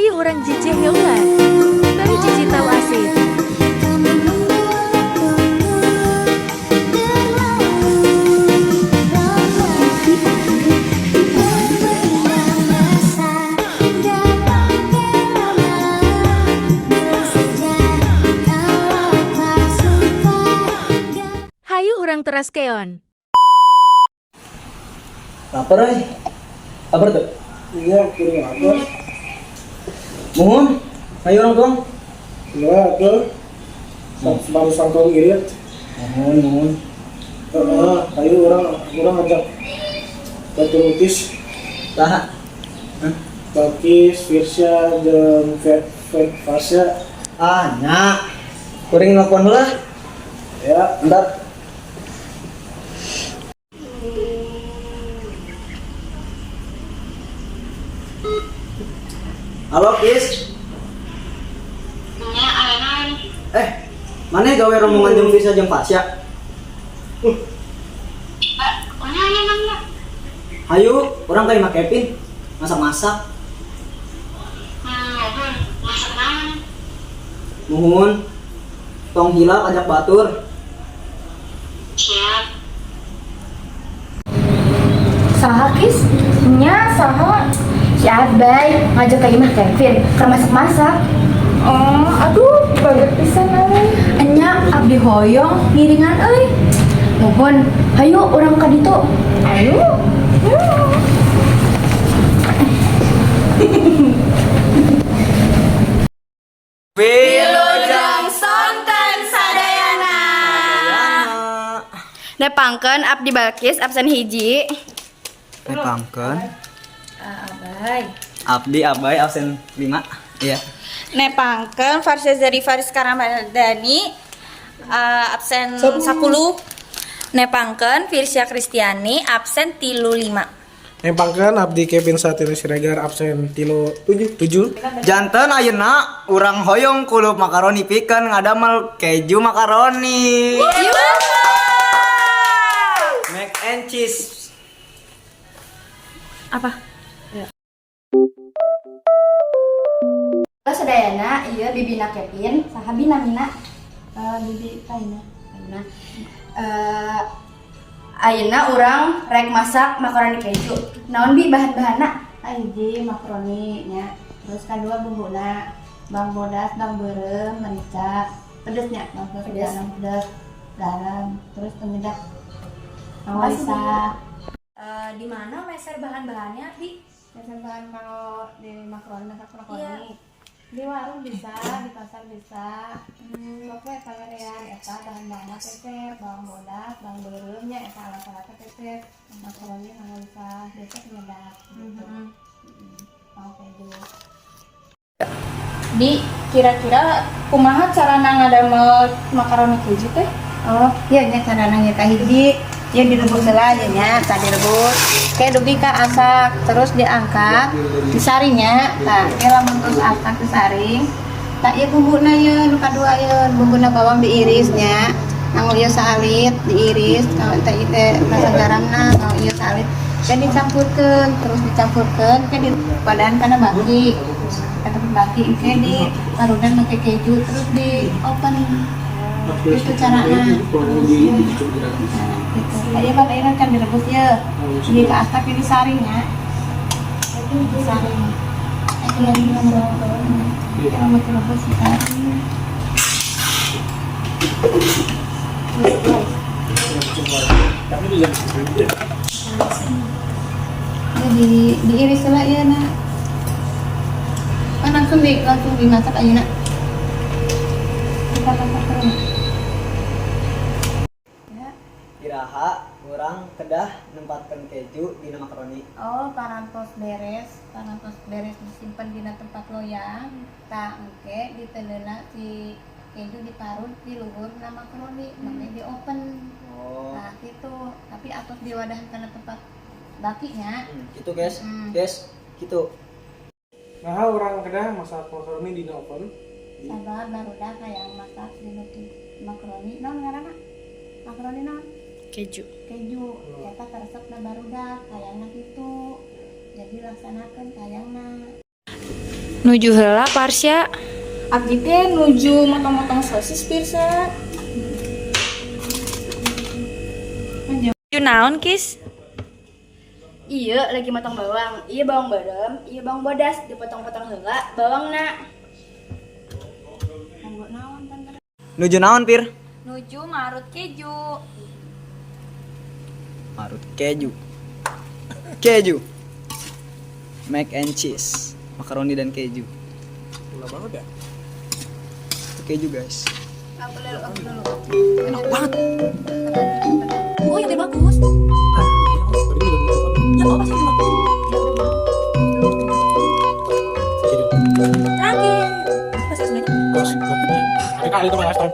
Hayu orang jijik heula. Dari jijik tahu asin. Hayu orang teras keon. Lapar ay. Lapar tuh. Iya, kirim apa? Mohon. Ayo orang tuang. Iya, ke. Baru sangkau irit. Mohon. Ayo orang ajak batu lutis. Taha. Bakis, Firsya, dan Fasya. Ah, nya. Kuring nelfon heula. Ya, Entar. Halo, Kis. Mana gawe rombongan jeung Visa jeung Pasya? Hayu, orang kayak Mak Kevin masak-masak. Nuhun. Tong hilap ajak batur. Saha Kis? Nya saha? Si Abai ngajak ke Imah Kevin ke masak-masak. Oh, aduh, banget pisan euy. Enya abdi hoyong ngiringan euy. Mohon, hayu urang ka ditu. Ayo. Wilujeng sonten sadayana. Nepangkeun abdi Balkis absen hiji. Nepangkeun. Abai. Abdi Abai absen 5. Iya. Nepangkeun Farsya Zari Faris Karamadani absen 10. Nepangkeun Firsya Kristiani absen 35. Nepangkeun Abdi Kevin Satria Siregar absen 7. Janten ayeuna urang hoyong kulup makaroni pikeun ngadamel keju makaroni. Mac and cheese. Apa? Sadayana ieu bibina Kevin, saha bina mina? Bibi Kaina. Ayeuna urang rek masak makaroni keju. Naon bi bahan-bahanna? Hiji makaroni nya. Terus kadua bumbuna, bawang bodas, bawang beureum, merica, pedesnya, bawang pedes, garam, terus penyedap. Masak. Di mana meser bahan-bahannya, Bi? Meser bahan kalau di makaroni, masak makaroni. Iya. Di warung bisa, di pasar bisa. Pokoknya kalian eta bahan-bahanna teter, bawang bodas, bawang beureum nya eta alat-alat teter. Makaroni mah bisa, biasa penyedap gitu. Mau keju. Di kira-kira kumaha carana ngadamel makaroni keju teh? Oh, iya nya carana nya kahiji. Ya direbus heula nya, tadi direbus. Kayak dugi ka asak, terus diangkat, disarinya. Tah, ieu lamun terus asak disaring. Tah ieu bumbuna ieu nu kadua ieu, bumbuna bawang diiris nya. Nanggo ieu salit diiris, kalau teh ieu rasa garamna, kalau ieu salit. Kan dicampurkeun, terus dicampurkeun ke di padan kana baki. Eta baki ke di parudan make keju terus di open. Itu caranya. Gitu. Ayo kan ini kan direbus ya. Ini ke asak ini saringnya. Itu disaring. Itu lagi nomor. Kita mau direbus saring. Jadi diiris lah ya nak. Kan langsung dimasak aja nak. Kita masak terus. Iraha urang kedah nempatkeun keju dina makaroni. Oh, parantos beres disimpan di tempat loyang. Tah engke diteuleuna si keju diparut di luhur na makaroni, makanya di open. Oh. Nah, gitu. Tapi atos diwadahan kana tempat bakinya. Gitu, guys. Guys, gitu. Nah, orang kedah masak makaroni di oven. Sabar barudak hayang masak di makaroni. Naon ngaranna? Makaroni naon? Keju. Eta karesepna barudak hayangna kitu. Jadi laksanakeun hayangna. Nuju heula Parsya. Abdi teh nuju motong-motong sosis Pirsa. Nuju naon Kis? Iya, lagi motong bawang. Iya bawang barem, iya bawang bodas dipotong-potong heula bawangna. Nganggo naon tante? Nuju naon, Pir? Nuju marut keju. Marut keju. Keju. Mac and cheese. Makaroni dan keju. Gula banget ya. Itu keju, guys. Enak banget. Oh, yang bagus. Ya, apa sih yang bagus? Terakhir. Masih sebenarnya. Kali itu Mas Tom.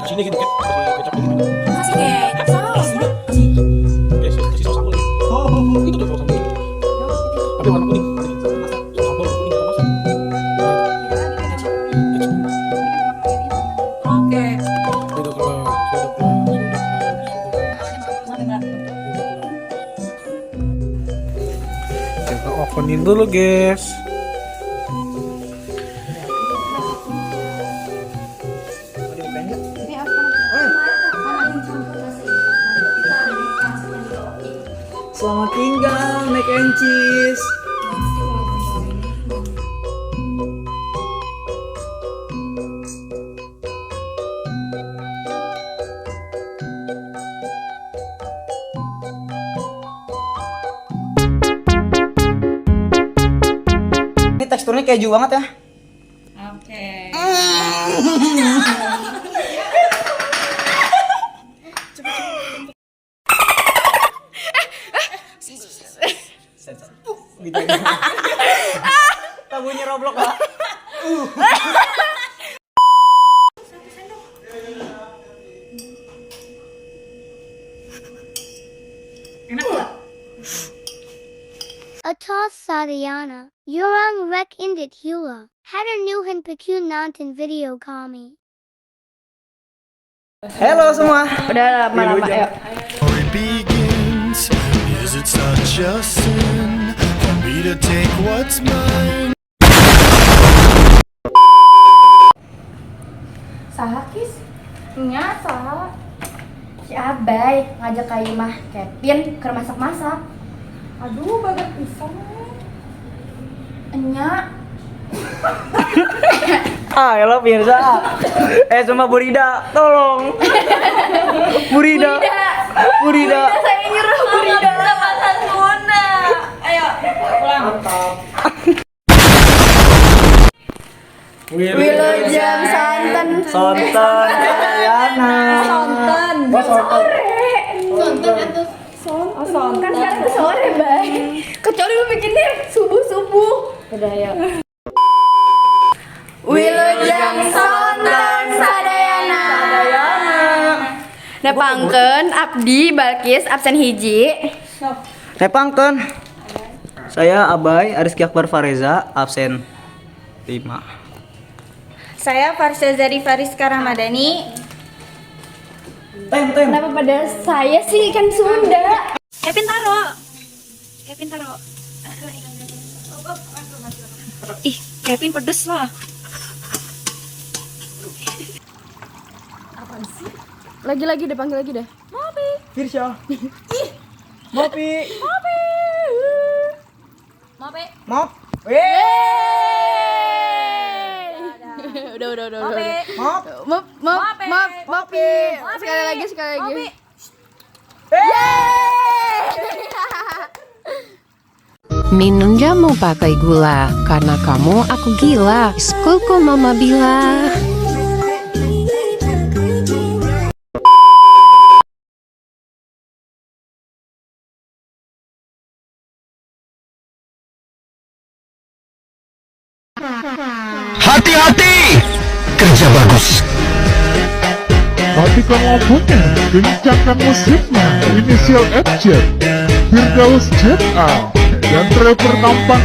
Di sini gitu kan. Kasih kecap gitu. Kasih kecap saus. Kasih saus sambal. Oh, itu tuh saus sambal. Tapi warna kuning. Saus sambal kuning apa sih? Oke. Sudah keluar. Kita openin dulu, guys. Selamat tinggal, mac and cheese. Ini teksturnya keju banget ya. Oke. Gitu. Tabunya Roblox lah. Atas Sadiana, Yurang Rek Indit Hula, Hatter Nuhan Pakun Nantan Video Kami. Halo semua. Udah lama-lama yuk. Story begins. Is it such a sin for me to take what's mine? Saha Kis? Nya salah. Si Abay ngajak ka imah Kevin keur masak-masak. Aduh, bagat pisan. Enya Ah, halo Pirsa. Semua Burida, tolong. Burida. saya nyuruh Burida makan tuna. Ayo pulang. Wilujeng santen. Sonten Yana. Sonten. Sonten kan sekarang sore, Bay. Kecuali lu bikinnya subuh-subuh. Udah ya. Wilujeng sonten sadayana. Nepangkeun Abdi Balkis absen hiji. Nepangkeun. Saya Abay Ariski Akbar Fareza absen 5. Saya Farsya Zari Fariska Ramadhani. Tem. Kenapa pada saya sih kan Sunda? Kevin taro. Ih, Kevin pedes lah. Lagi deh, panggil lagi deh. Pirsa. Mopi. Mop. Udah. Mop. Mopi. Sekali lagi. Minum jamu pakai gula, karena kamu aku gila. Skulku mama bilang. Hati-hati! Kerja bagus. Matikan lampunya, kencangkan musiknya, inisial FJ, Firdaus ZA, dan driver tampan